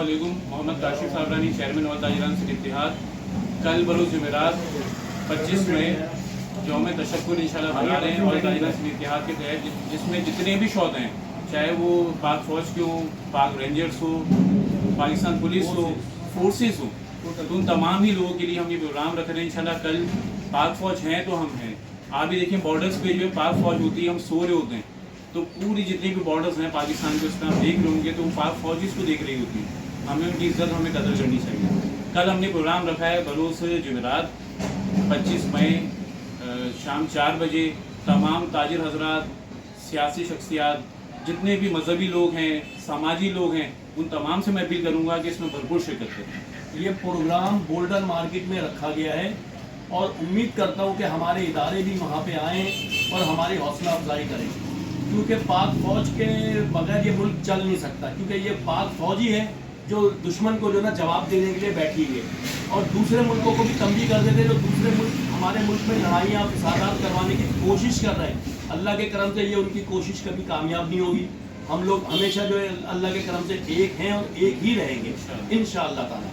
अस्सलामुअलैकुम। मोहम्मद काशिफ साबरानी, चेयरमैन और ताजिरान सिंध इत्तेहाद। कल बरोज़ जुमेरात 25 मई यौम तशक्कुर इंशाल्लाह मना रहे हैं और ताजिरान सिंध इत्तेहाद के तहत जिसमें जितने भी शौक़ हैं, चाहे वो पाक फ़ौज के हों, पाक रेंजर्स हो, पाकिस्तान पुलिस हो, फोर्सेस हो, तो उन तमाम ही लोगों के लिए हम ये प्रोग्राम रख रहे हैं इंशाल्लाह। कल पाक फ़ौज हैं तो हम हैं। आप भी देखें बॉर्डर्स पे जो है पाक फ़ौज होती है, हम सो रहे होते हैं, तो पूरी जितनी भी बॉर्डर्स हैं पाकिस्तान के उसमें आप देख रहे होंगे तो वो पाक फ़ौज इसको देख रही होती है। हमें उनकी इज़्ज़त हमें कदर करनी चाहिए। कल हमने प्रोग्राम रखा है बरोज़ जुमेरात 25 मई शाम 4 बजे। तमाम ताजिर हजरात, सियासी शख्सियात, जितने भी मजहबी लोग हैं, समाजी लोग हैं, उन तमाम से मैं अपील करूँगा कि इसमें भरपूर शिरकत करें। ये प्रोग्राम बोल्डर मार्केट में रखा गया है और उम्मीद करता हूँ कि हमारे इदारे भी वहाँ पे आएँ और हमारी हौसला अफजाई करें, क्योंकि पाक फ़ौज के बगैर ये मुल्क चल नहीं सकता। क्योंकि ये पाक फ़ौज ही है जो दुश्मन को जो ना जवाब देने के लिए बैठी हुई है और दूसरे मुल्कों को भी तंबी कर देते हैं जो दूसरे मुल्क हमारे मुल्क में लड़ाइयाँ फसादात करवाने की कोशिश कर रहे हैं। अल्लाह के करम से ये उनकी कोशिश कभी कामयाब नहीं होगी। हम लोग हमेशा जो है अल्लाह के करम से एक हैं और एक ही रहेंगे इंशाअल्लाह ताला।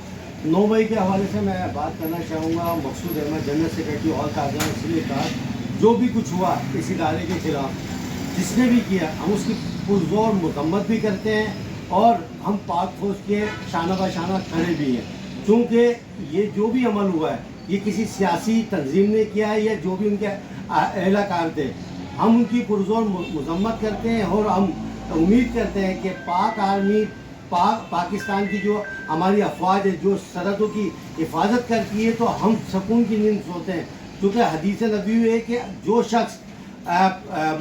9 मई के हवाले से मैं बात करना चाहूँगा। Maqsood Ahmed, general secretary all Tajiran Sindh Ittehad, जो भी कुछ हुआ इस इदारे के खिलाफ जिसने भी किया, हम उसकी पुरज़ोर मरम्मत भी करते हैं और हम पाक फ़ौज के शाना बशाना खड़े भी हैं। क्योंकि ये जो भी अमल हुआ है ये किसी सियासी तंजीम ने किया है या जो भी उनके एहलकार थे, हम उनकी पुरज़ोर मरम्मत करते हैं और हम उम्मीद करते हैं कि पाक आर्मी, पाकिस्तान की जो हमारी अफवाज है जो सरहदों की हिफाजत करती है, तो हम सुकून की नींद सोते हैं। क्योंकि हदीस नबी है कि जो शख्स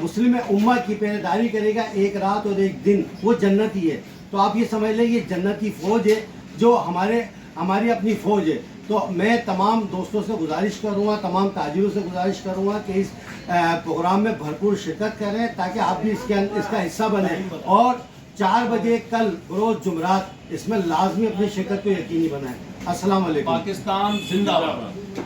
मुस्लिम उम्मा की पहरेदारी करेगा एक रात और एक दिन, वो जन्नती है। तो आप ये समझ लें ये जन्नती फ़ौज है जो हमारी अपनी फ़ौज है। तो मैं तमाम दोस्तों से गुजारिश करूँगा, तमाम ताजिरों से गुजारिश करूँगा कि इस प्रोग्राम में भरपूर शिरकत करें ताकि आप भी इसका हिस्सा बने और 4 बजे कल बरोज़ जुमेरात इसमें लाजमी अपनी शिरकत को यकीनी बनाएं। अस्सलाम वालेकुम। पाकिस्तान जिंदाबाद।